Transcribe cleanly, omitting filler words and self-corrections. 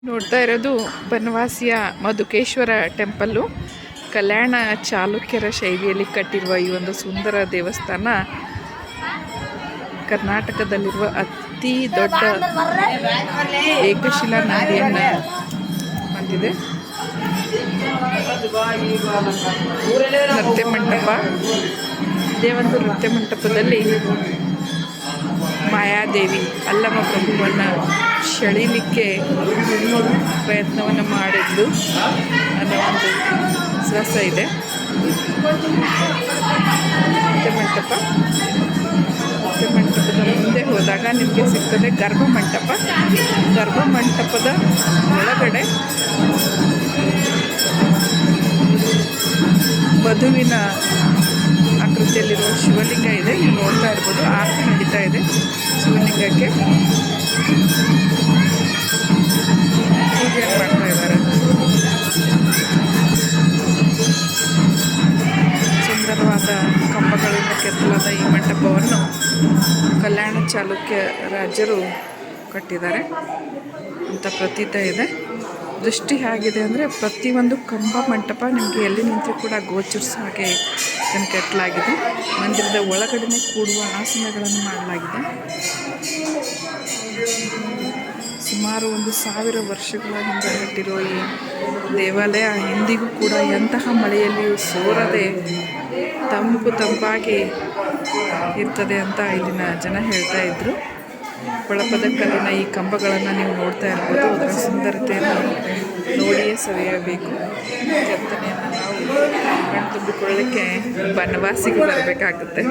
ನೋಡ್ತಾ ಇರೋದು ಬನವಾಸಿಯ ಮಧುಕೇಶ್ವರ ಟೆಂಪಲ್ಲು. ಕಲ್ಯಾಣ ಚಾಲುಕ್ಯರ ಶೈಲಿಯಲ್ಲಿ ಕಟ್ಟಿರುವ ಈ ಒಂದು ಸುಂದರ ದೇವಸ್ಥಾನ ಕರ್ನಾಟಕದಲ್ಲಿರುವ ಅತಿ ದೊಡ್ಡ ಏಕಶಿಲಾ ನಂದಿಯನ್ನು ಹೊಂದಿದೆ. ನೃತ್ಯ ಮಂಟಪ. ಇದೇ ಒಂದು ನೃತ್ಯ ಮಂಟಪದಲ್ಲಿ ಮಾಯಾದೇವಿ ಅಲ್ಲಮ ಪ್ರಭುವನ್ನು ಸೆಳೀಲಿಕ್ಕೆ ಪ್ರಯತ್ನವನ್ನು ಮಾಡಿದ್ದು ಅನ್ನೋ ಒಂದು ವಿಶ್ವಾಸ ಇದೆ. ನೃತ್ಯ ಮಂಟಪದ ಮುಂದೆ ಹೋದಾಗ ನಿಮಗೆ ಸಿಗ್ತದೆ ಗರ್ಭಮಂಟಪ. ಗರ್ಭಮಂಟಪದ ಒಳಗಡೆ ವಧುವಿನ ಆಕೃತಿಯಲ್ಲಿರುವ ಶಿವಲಿಂಗ ಇದೆ. ನೀವು ನೋಡ್ತಾ ಇರ್ಬೋದು, ಆರತಿ ನಡೀತಾ ಇದೆ ಶಿವಲಿಂಗಕ್ಕೆ. ಪೂಜೆ ಮಾಡ್ತಾ ಇದ್ದಾರೆ. ಸುಂದರವಾದ ಕಂಬಗಳಿಂದ ಕೆತ್ತಲಾದ ಈ ಮಂಟಪವನ್ನು ಕಲ್ಯಾಣ ಚಾಲುಕ್ಯ ರಾಜರು ಕಟ್ಟಿದ್ದಾರೆ ಅಂತ ಪ್ರತೀತ ಇದೆ. ದೃಷ್ಟಿ ಹೇಗಿದೆ ಅಂದರೆ ಪ್ರತಿಯೊಂದು ಕಂಬ ಮಂಟಪ ನಿಮಗೆ ಎಲ್ಲಿ ನಿಂತರೂ ಕೂಡ ಗೋಚರಿಸೋ ಹಾಗೆ ಇದನ್ನು ಕೆತ್ತಲಾಗಿದೆ. ಮಂದಿರದ ಒಳಗಡೆ ಕೂಡುವ ಆಸನಗಳನ್ನು ಮಾಡಲಾಗಿದೆ. ಸುಮಾರು 1000 ವರ್ಷಗಳ ಹಿಂದೆ ಕಟ್ಟಿರೋ ಈ ದೇವಾಲಯ ಇಂದಿಗೂ ಕೂಡ ಎಂತಹ ಮಳೆಯಲ್ಲಿಯೂ ಸೋರದೆ ತಂಪಾಗಿ ಇರ್ತದೆ ಅಂತ ಇಲ್ಲಿನ ಜನ ಹೇಳ್ತಾ ಇದ್ರು. ಬಳಪದ ಕಲ್ಲಿನ ಈ ಕಂಬಗಳನ್ನು ನೀವು ನೋಡ್ತಾ ಇರ್ಬೋದು. ಅದರ ಸುಂದರತೆಯನ್ನು ನೋಡಿಯೇ ಸವಿಯಬೇಕು. ಕೆತ್ತನೆಯನ್ನು ನಾವು ಕಣ್ತುಂಬಿಕೊಳ್ಳಲಿಕ್ಕೆ ಬನವಾಸಿಗೆ ಬರಬೇಕಾಗುತ್ತೆ.